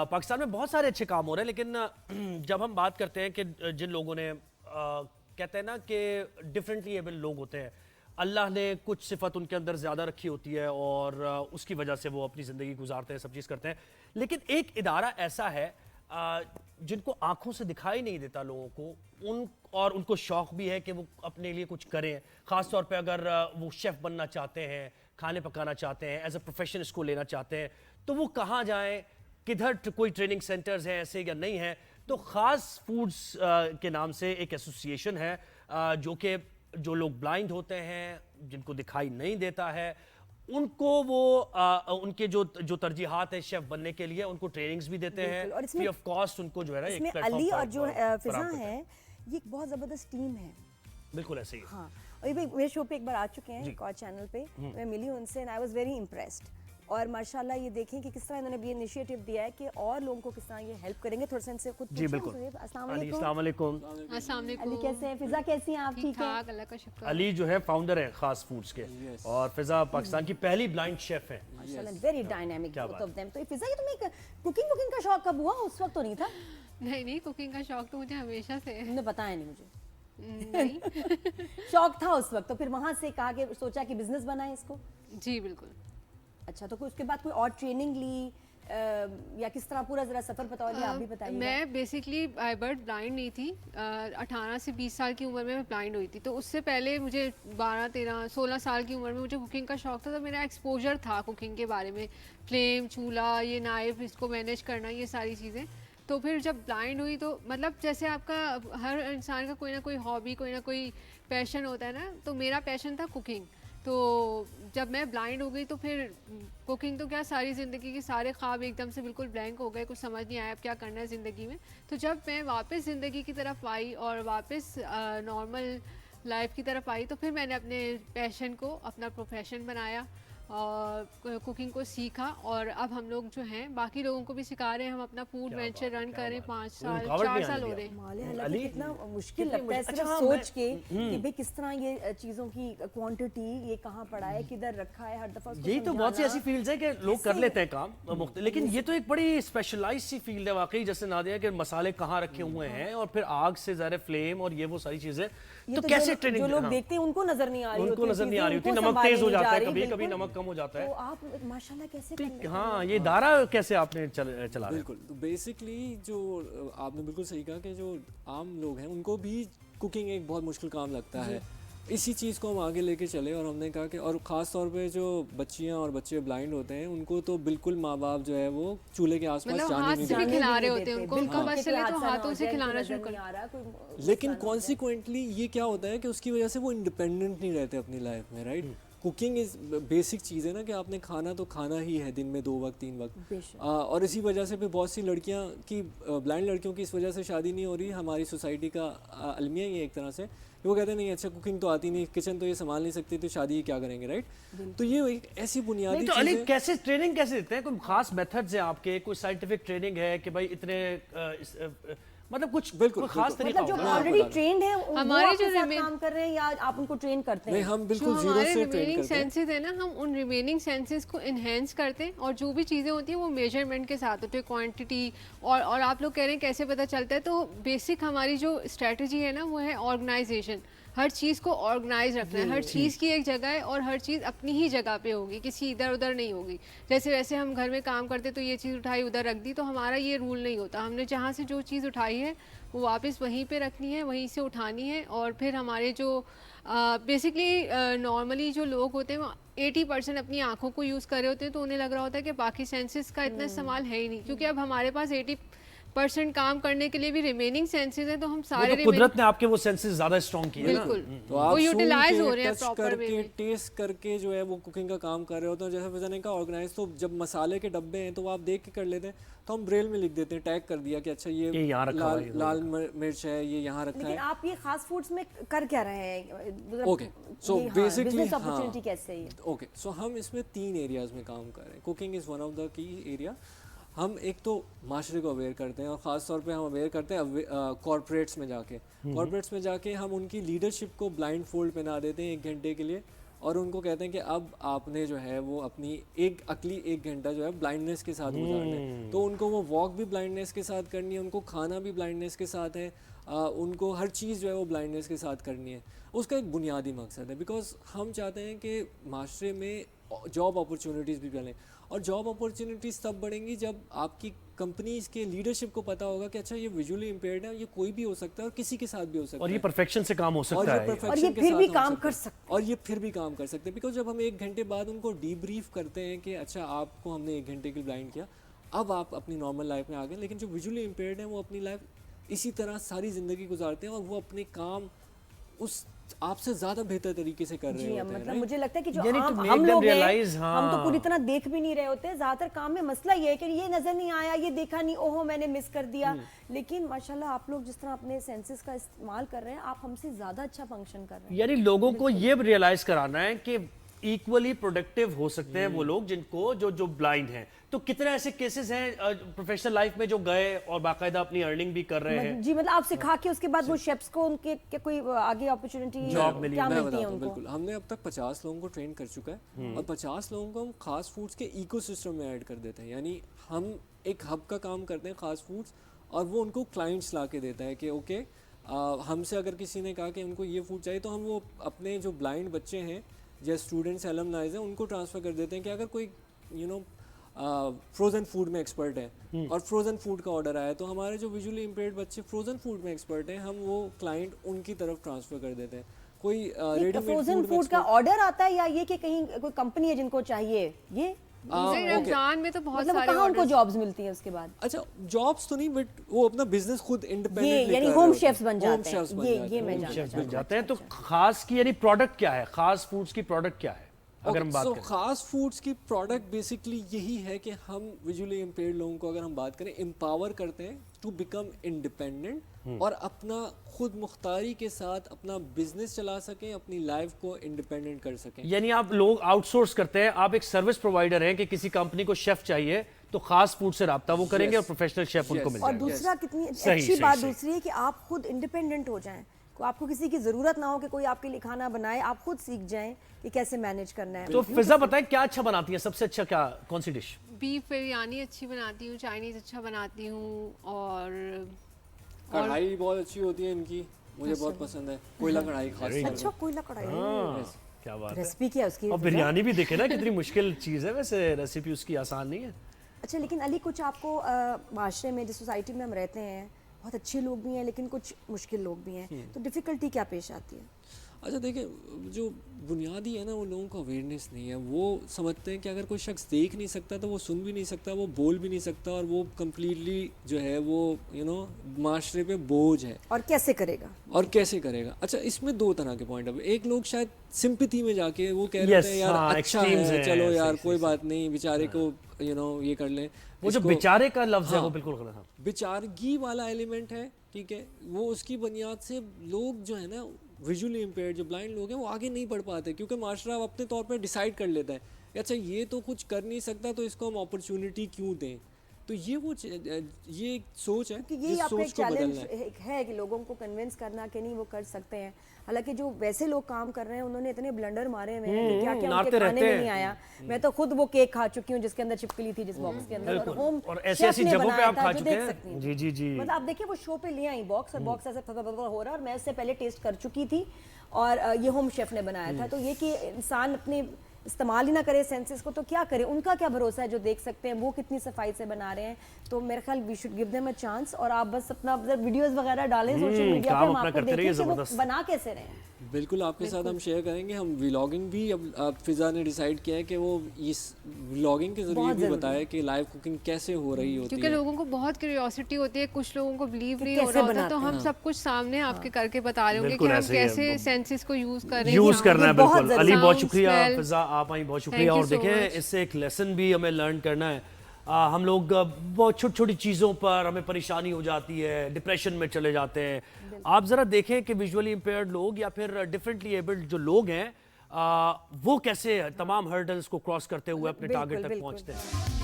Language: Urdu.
پاکستان میں بہت سارے اچھے کام ہو رہے ہیں، لیکن جب ہم بات کرتے ہیں کہ جن لوگوں نے کہتے ہیں نا کہ ڈیفرنٹلی ایبل لوگ ہوتے ہیں، اللہ نے کچھ صفت ان کے اندر زیادہ رکھی ہوتی ہے اور اس کی وجہ سے وہ اپنی زندگی گزارتے ہیں، سب چیز کرتے ہیں. لیکن ایک ادارہ ایسا ہے جن کو آنکھوں سے دکھائی نہیں دیتا لوگوں کو، اور ان کو شوق بھی ہے کہ وہ اپنے لیے کچھ کریں، خاص طور پہ اگر وہ شیف بننا چاہتے ہیں، کھانے پکانا چاہتے ہیں، ایز اے پروفیشن اس کو لینا چاہتے ہیں، تو وہ کہاں جائیں، کدھر کوئی ٹریننگ سینٹرز ہیں ایسے یا نہیں ہیں. تو خاص فوڈز کے نام سے ایک ایسوسیشن ہے جو کہ جو لوگ بلائنڈ ہوتے ہیں، جن کو دکھائی نہیں دیتا ہے، ان کو وہ ان کے جو ترجیحات ہیں شیف بننے کے لیے، ان کو ٹریننگز بھی دیتے ہیں فری آف کاسٹ. ان کو جو ہے نا ایک پلیٹ فارم علی اور جو فضا ہے، یہ ایک بہت زبردست ٹیم ہے. بالکل ایسے ہی. ہاں، اور یہ میرے شو پہ ایک بار آ چکے ہیں ایک اور چینل پہ، میں ملی ہوں ان سے، and I was very impressed. اور ماشاءاللہ یہ دیکھیں کہ کس طرح انہوں نے بھی انیشیٹو دیا ہے کہ اور لوگوں کو کس طرح یہ ہیلپ کریں گے. تھوڑا سا ان سے خود جی بالکل. السلام علی علیکم. السلام علیکم. السلام علیکم. علی کیسے ہیں؟ فضا کیسی ہیں آپ؟ ٹھیک ہے اللہ کا شکر. علی جو ہے فاؤنڈر ہیں خاص فوڈز کے، اور فضا پاکستان کی پہلی بلائنڈ شیف ہیں. ماشاءاللہ very dynamic both of them. تو فضا یہ تمہیں کوکنگ کا شوق کب ہوا؟ اس وقت تو نہیں تھا؟ نہیں، کوکنگ کا شوق تو مجھے ہمیشہ سے ہے. تم نے بتایا نہیں مجھے. نہیں شوق تھا اس وقت، تو پھر وہاں سے کہا کہ سوچا کہ بزنس بنائیں اس کو. جی بالکل. اچھا، تو اس کے بعد کوئی اور ٹریننگ لی یا کس طرح پورا ذرا سفر بتاؤ گے؟ آپ بھی بتائیے. میں بیسکلی آئی برڈ بلائنڈ نہیں تھی. 18 سے 20 سال کی عمر میں بلائنڈ ہوئی تھی. تو اس سے پہلے مجھے 12 13 16 سال کی عمر میں مجھے کوکنگ کا شوق تھا. تو میرا ایکسپوجر تھا کوکنگ کے بارے میں، فلیم، چولہا، یہ نائف، اس کو مینیج کرنا، یہ ساری چیزیں. تو پھر جب بلائنڈ ہوئی تو مطلب جیسے آپ کا ہر انسان کا کوئی نہ کوئی ہابی، کوئی نہ کوئی پیشن ہوتا ہے نا، تو میرا پیشن تھا کوکنگ. تو جب میں بلائنڈ ہو گئی تو پھر کوکنگ تو کیا، ساری زندگی کے سارے خواب ایک دم سے بالکل بلینک ہو گئے، کچھ سمجھ نہیں آیا اب کیا کرنا ہے زندگی میں. تو جب میں واپس زندگی کی طرف آئی اور واپس نارمل لائف کی طرف آئی، تو پھر میں نے اپنے پیشن کو اپنا پروفیشن بنایا اور کوکنگ کو سیکھا. اور اب ہم لوگ جو ہیں باقی لوگوں کو بھی سکھا رہے ہیں. ہم اپنا فوڈ وینچر رن کریں 5 سال 4 سال ہو رہے ہیں. علی کتنا مشکل لگتا ہے صرف سوچ کے کہ بھئی کس طرح یہ چیزوں کی کوانٹٹی، یہ کہاں پڑا ہے، کدھر رکھا ہے، ہر دفعہ. یہی تو بہت سی ایسی فیلڈز ہیں کہ لوگ کر لیتے ہیں کام مختلف، لیکن یہ تو ایک بڑی اسپیشلائز سی فیلڈ ہے واقعی. جیسے نادیہ کہ مسالے کہاں رکھے ہوئے ہیں اور پھر آگ سے ظاہر فلیم اور یہ وہ ساری چیزیں. تو کیسے ٹریننگ جو لوگ دیکھتے ہیں ان کو نظر نہیں آ رہی ہوتی، ان کو نظر نہیں آ رہی ہوتی، نمک تیز ہو جاتا ہے، کبھی کبھی نمک کم ہو جاتا ہے. تو آپ ماشاءاللہ کیسے کر لیتے ہیں؟ ہاں، یہ ادارہ کیسے آپ نے چلا؟ بالکل. تو بیسکلی جو آپ نے بالکل صحیح کہا کہ جو عام لوگ ہیں ان کو بھی کوکنگ ایک بہت مشکل کام لگتا ہے. اسی چیز کو ہم آگے لے کے چلے اور ہم نے کہا کہ، اور خاص طور پہ جو بچیاں اور بچے بلائنڈ ہوتے ہیں ان کو تو بالکل ماں باپ جو ہے وہ چولہے کے آس پاس جانے نہیں دیتے. کھلا رہے ہوتے ہیں ان کو، ان کا بس چلے تو ہاتھوں سے کھلانا شروع کر. لیکن کانسیکوینٹلی یہ کیا ہوتا ہے کہ اس کی وجہ سے وہ انڈیپینڈنٹ نہیں رہتے اپنی لائف میں. رائٹ، کوکنگ از بیسک چیز ہے نا کہ آپ نے کھانا تو کھانا ہی ہے دن میں 2 وقت 3 وقت. اور اسی وجہ سے پھر بہت سی لڑکیاں کی، بلائنڈ لڑکیوں کی اس وجہ سے شادی نہیں ہو رہی. ہماری سوسائٹی کا المیہ یہ ایک طرح سے وہ کہتے ہیں نہیں اچھا کوکنگ تو آتی نہیں، کچن تو یہ سنبھال نہیں سکتی، تو شادی کیا کریں گے. رائٹ، تو یہ ایک ایسی بنیادی چیز ہے. علی کیسے ٹریننگ کیسے دیتے ہیں؟ کوئی خاص میتھڈز ہیں آپ کے؟ کوئی سائنٹیفک ٹریننگ ہے کہ بھائی اتنے مطلب کچھ بالکل خاص طریقہ مطلب جو آلریڈی ٹرینڈ ہیں ہمارے جو کام کر رہے ہیں، یا آپ ان کو ٹرین کرتے ہیں؟ نہیں، ہم بالکل زیرو سے ٹرین کرتے ہیں. سینسز ہے نا، ہم ان ریمیننگ سینسز کو انہینس کرتے ہیں، اور جو بھی چیزیں ہوتی ہیں وہ میجرمنٹ کے ساتھ ہوتی ہے، کوانٹٹی. اور آپ لوگ کہہ رہے ہیں کیسے پتہ چلتا ہے، تو بیسک ہماری جو اسٹریٹجی ہے نا وہ ہے آرگنائزیشن. ہر چیز کو آرگنائز رکھنا ہے، ہر چیز کی ایک جگہ ہے اور ہر چیز اپنی ہی جگہ پہ ہوگی، کسی ادھر ادھر نہیں ہوگی. جیسے ویسے ہم گھر میں کام کرتے تو یہ چیز اٹھائی ادھر رکھ دی، تو ہمارا یہ رول نہیں ہوتا. ہم نے جہاں سے جو چیز اٹھائی ہے وہ واپس وہیں پہ رکھنی ہے، وہیں سے اٹھانی ہے. اور پھر ہمارے جو بیسکلی نارملی جو لوگ ہوتے ہیں وہ 80% اپنی آنکھوں کو یوز کر رہے ہوتے ہیں، تو انہیں لگ رہا ہوتا ہے کہ باقی سینسز کا اتنا استعمال ہے ہی نہیں. کیونکہ اب ہمارے پاس 80% کام کرنے کے لیے بھی ریمیننگ سینسز ہیں، تو ہم سارے قدرت نے آپ کے وہ سینسز زیادہ اسٹرانگ کیے ہیں. بالکل، تو آپ وہ یوٹیلائز ہو رہے ہیں ٹچ پراپر کر وے کے میں. ٹیسٹ کر کے جو ہے وہ کوکنگ کا کام کر رہے ہوتے ہیں. جیسے فضا نے کہا آرگنائز، تو جب مسالے کے ڈبے ہیں تو وہ آپ دیکھ کے کر لیتے ہیں، تو ہم بریل میں لکھ دیتے ہیں، ٹیگ کر دیا کہ اچھا یہ لال مرچ ہے، یہ یہاں رکھا ہے. لیکن آپ یہ خاص فوڈز میں کر کیا رہے ہیں؟ Okay, so basically business opportunity کیسے ہے؟ اوکے، سو ہم اس میں 3 ایریاز میں کام کر رہے ہیں. Cooking is one of the کی ایریا. ہم ایک تو معاشرے کو اویئر کرتے ہیں، اور خاص طور پہ ہم اویئر کرتے ہیں کارپوریٹس میں جا کے. کارپوریٹس میں جا کے ہم ان کی لیڈرشپ کو بلائنڈ فولڈ پہنا دیتے ہیں 1 گھنٹے کے لیے، اور ان کو کہتے ہیں کہ اب آپ نے جو ہے وہ اپنی عقلی 1 گھنٹہ جو ہے بلائنڈنیس کے ساتھ گزارنا ہے. تو ان کو وہ واک بھی بلائنڈنیس کے ساتھ کرنی ہے, ان کو کھانا بھی بلائنڈنیس کے ساتھ ہے, ان کو ہر چیز جو ہے وہ بلائنڈنیس کے ساتھ کرنی ہے. اس کا ایک بنیادی مقصد ہے, بیکاز ہم چاہتے ہیں کہ معاشرے میں جاب اپرچونیٹیز بھی بڑھیں, اور جاب اپرچونیٹیز تب بڑھیں گی جب آپ کی کمپنیز کے لیڈرشپ کو پتا ہوگا کہ اچھا یہ ویژولی امپیئرڈ ہے, یہ کوئی بھی ہو سکتا ہے اور کسی کے ساتھ بھی ہو سکتا ہے, اور یہ پرفیکشن سے کام ہو سکتا ہے, اور یہ پھر بھی کام کر سکتے ہیں, اور یہ پھر بھی کام کر سکتے ہیں. بیکاز جب ہم 1 گھنٹے بعد ان کو ڈی بریف کرتے ہیں کہ اچھا آپ کو ہم نے 1 گھنٹے کے لیے بلائنڈ کیا, اب آپ اپنی نارمل لائف میں آ گئے. لیکن جو ویژولی امپیئرڈ ہیں وہ اپنی لائف اسی طرح ساری زندگی گزارتے ہیں, اور وہ اپنے کام اس آپ سے زیادہ بہتر طریقے سے کر رہے ہوتے ہیں. مطلب مجھے لگتا ہے کہ جو یعنی to ہم make them لوگ ہیں realize, ہم تو پوری طرح دیکھ بھی نہیں رہے ہوتے. زیادہ تر کام میں مسئلہ یہ ہے کہ یہ نظر نہیں آیا, یہ دیکھا نہیں, اوہو میں نے مس کر دیا. لیکن ماشاءاللہ آپ لوگ جس طرح اپنے سینسز کا استعمال کر رہے ہیں, آپ ہم سے زیادہ اچھا فنکشن کر رہے ہیں. یعنی لوگوں کو یہ ریئلائز کرانا ہے کہ ایکولی پروڈکٹیو ہو سکتے ہیں وہ لوگ جن کو جو بلائنڈ ہیں. تو کتنے ایسے کیسز ہیں پروفیشنل لائف میں جو گئے اور باقاعدہ اپنی ارننگ بھی کر رہے ہیں؟ جی مطلب آپ سکھا کے اس کے بعد وہ شیفس کو ان کے کوئی آگے اپرچونٹی جاب ملی؟ کیا ملتی ہے ان کو؟ بالکل, ہم نے اب تک 50 لوگوں کو ٹرین کر چکا ہے, اور 50 لوگوں کو ہم خاص فوڈس کے ایکو سسٹم میں ایڈ کر دیتے ہیں. یعنی ہم ایک ہب کا کام کرتے ہیں خاص فوڈس, اور وہ ان کو کلائنٹس لا کے دیتا ہے کہ اوکے ہم سے اگر کسی نے کہا کہ ان کو یہ فوڈ چاہیے, تو ہم وہ اپنے جو بلائنڈ بچے ہیں یا اسٹوڈنٹس المنائز ہیں ان کو ٹرانسفر کر دیتے ہیں کہ اگر کوئی فروزن فوڈ میں ایکسپرٹ ہے اور فروزن فوڈ کا آرڈر آیا, تو ہمارے جو ویژولی امپیئرڈ بچے فروزن فوڈ میں ایکسپرٹ ہیں, ہم وہ کلائنٹ ان کی طرف ٹرانسفر کر دیتے ہیں. کوئی ریڈی میڈ فروزن فوڈ کا آرڈر آتا ہے یا یہ کہ کہیں کوئی کمپنی ہے جن کو چاہیے یہ؟ رمضان میں تو بہت مطلب سارے کہاں ان کو جابز ملتی ہیں اس کے بعد؟ اچھا جابس تو نہیں, بٹ وہ اپنا بزنس خود انڈیپینڈنٹ یعنی ہوم شیفs بن جاتے ہیں, یہ میں جاننا جاتے ہیں. تو خاص کی یعنی پروڈکٹ کیا ہے, خاص فوڈز کی پروڈکٹ کیا ہے اگر ہم بات کریں؟ خاص فوڈس کی پروڈکٹ بیسکلی یہی ہے کہ ہم ویژولی امپیئرڈ لوگوں کو اگر ہم بات کریں امپاور کرتے ہیں ٹو بیکم انڈیپینڈنٹ, اور اپنا خود مختاری کے ساتھ اپنا بزنس چلا سکیں, اپنی لائف کو انڈیپینڈنٹ کر سکیں. یعنی آپ لوگ آؤٹ سورس کرتے ہیں, آپ ایک سروس پرووائڈر ہیں کہ کسی کمپنی کو شیف چاہیے تو خاص فوڈ سے رابطہ وہ کریں گے اور پروفیشنل شیف ان کو مل اور جائے گا. دوسرا کتنی اچھی بات دوسری ہے کہ آپ خود انڈیپینڈنٹ ہو جائیں, آپ کو کسی کی ضرورت نہ ہو کہ کوئی آپ کے لیے کھانا بنائے, آپ خود سیکھ جائیں کہ کیسے مینیج کرنا ہے. تو فضا بتائیں کیا اچھا بناتی ہیں, سب سے اچھا کیا کون سی ڈش؟ بیف بریانی اچھی بناتی ہوں, چائنیز اچھا بناتی ہوں, اور کڑھائی بہت اچھی ہوتی ہے ان کی, مجھے بہت پسند ہے کوئلہ کڑھائی خاص. اچھا کوئلہ کڑھائی, کیا بات ہے. ریسپی کیا اس کی؟ اور بریانی بھی دیکھیں نا کتنی مشکل چیز ہے, ویسے ریسیپی اس کی آسان نہیں ہے. اچھا لیکن علی کچھ آپ کو معاشرے میں جس سوسائٹی میں ہم رہتے ہیں بہت اچھے لوگ بھی ہیں لیکن کچھ مشکل لوگ بھی ہیں, تو ڈیفیکلٹی کیا پیش آتی ہے؟ اچھا دیکھیں, جو بنیادی ہے نا وہ لوگوں کو اویئرنیس نہیں ہے. وہ سمجھتے ہیں کہ اگر کوئی شخص دیکھ نہیں سکتا تو وہ سن بھی نہیں سکتا, وہ بول بھی نہیں سکتا, اور وہ کمپلیٹلی جو ہے وہ معاشرے پہ بوجھ ہے. اور کیسے کرے گا, اور کیسے کرے گا؟ اچھا اس میں 2 طرح کے پوائنٹ ہے. ایک لوگ شاید سمپتھی میں جا کے وہ کہہ رہے ہیں یار اچھا ہے, چلو یار کوئی بات نہیں, بیچارے کو یہ کر لیں. وہ جو بیچارے کا لفظ ہے وہ بالکل غلط ہے, بیچارگی والا ایلیمنٹ ہے, ٹھیک ہے. وہ اس کی بنیاد سے لوگ جو ہے نا ویژولی امپیئرڈ جو بلائنڈ لوگ ہیں وہ آگے نہیں بڑھ پاتے, کیونکہ معاشرہ اپنے طور پہ ڈیسائیڈ کر لیتا ہے کہ اچھا یہ تو کچھ کر نہیں سکتا تو اس کو ہم اپرچونٹی کیوں دیں. تو یہ ایک سوچ ہے, کہ یہ آپ کا ایک چیلنج ہے کہ لوگوں کو کنونس کرنا کہ نہیں وہ کر سکتے ہیں. حالانکہ جو ویسے لوگ کام کر رہے ہیں انہوں نے اتنے بلنڈر مارے ہوئے ہیں کہ کیا کیا ان کے کھانے میں نہیں آیا. میں تو خود وہ کیک کھا چکی ہوں جس کے اندر چھپکلی تھی جس باکس کے اندر, اور ایسی ایسی جگہوں پہ آپ کھا چکے ہیں. جی جی جی, مطلب آپ دیکھیں وہ شو پہ لے آئی باکس, اور باکس ایسے ہو رہا, اور میں اس سے پہلے ٹیسٹ کر چکی تھی, اور یہ ہوم شیف نے بنایا تھا. تو یہ کہ انسان اپنے استعمال ہی نہ کرے سینسز کو تو کیا کرے, ان کا کیا بھروسہ ہے جو دیکھ سکتے ہیں وہ کتنی صفائی سے بنا رہے ہیں. تو میرے خیال we should give them a chance, اور آپ بس اپنا ویڈیوز وغیرہ ڈالیں سوشل میڈیا پہ, ہم آپ کو دیکھیں کہ وہ بنا کیسے رہے ہیں. بالکل آپ کے ساتھ ہم شیئر کریں گے. ہم ولاگنگ بھی اب فضا نے ڈیسائیڈ کیا ہے کہ وہ اس ولاگنگ کے ذریعے بھی بتائے کہ لائیو کوکنگ کیسے ہو رہی ہوتی ہے, کیونکہ لوگوں کو بہت کیوریوسٹی ہوتی ہے, کچھ لوگوں کو بلیو نہیں ہو رہا ہوتا, تو ہم سب کچھ سامنے آپ کے کر کے بتا رہے ہوں گے کہ ہم کیسے سینسز کو یوز کر رہے ہیں, یوز کرنا ہے. بالکل علی بہت شکریہ, فضا آپ آئیں بہت شکریہ. اور دیکھیں اس سے ایک لیسن بھی ہمیں لرن کرنا ہے. ہم لوگ بہت چھوٹی چھوٹی چیزوں پر ہمیں پریشانی ہو جاتی ہے, ڈپریشن میں چلے جاتے ہیں. آپ ذرا دیکھیں کہ ویژولی امپیئرڈ لوگ یا پھر ڈفرینٹلی ایبلڈ جو لوگ ہیں وہ کیسے تمام ہرڈلز کو کراس کرتے ہوئے اپنے ٹارگٹ تک پہنچتے ہیں.